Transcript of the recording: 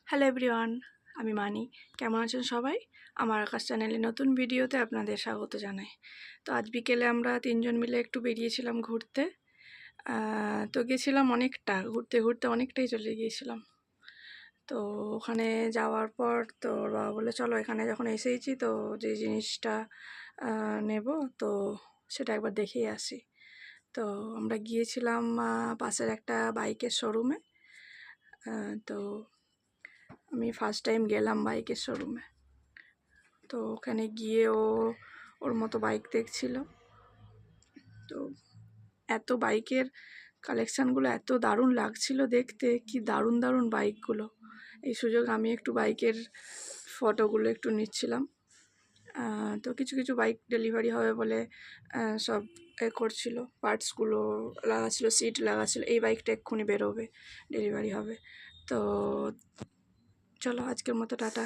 Hello everyone, আমি মানি। কেমন আছেন সবাই? আমার আকাশ চ্যানেলে নতুন ভিডিওতে আপনাদের স্বাগত জানাই। তো আজ বিকেলে আমরা ৩ জন মিলে একটু বেরিয়েছিলাম ঘুরতে। তো গেছিলাম অনেকটা, ঘুরতে ঘুরতে অনেকটাই চলে গিয়েছিলাম। তো ওখানে যাওয়ার পর তো ওর বাবা বললো, চলো এখানে যখন এসেইছি তো যে জিনিসটা নেব তো সেটা একবার দেখেই আসি। তো আমরা গিয়েছিলাম পাশের একটা বাইকের শোরুমে। তো আমি ফার্স্ট টাইম গেলাম বাইকের শোরুমে। তো ওখানে গিয়ে ওর মতো বাইক দেখছিল। তো এত বাইকের কালেকশানগুলো এত দারুণ লাগছিল দেখতে, কি দারুণ দারুণ বাইকগুলো। এই সুযোগ আমি একটু বাইকের ফটোগুলো একটু নিচ্ছিলাম। তো কিছু কিছু বাইক ডেলিভারি হবে বলে সব করছিল, পার্টসগুলো লাগাচ্ছিল, সিট লাগাচ্ছিল। এই বাইকটা এক্ষুনি বেরোবে, ডেলিভারি হবে। তো চলো আজকের মতো টাটা।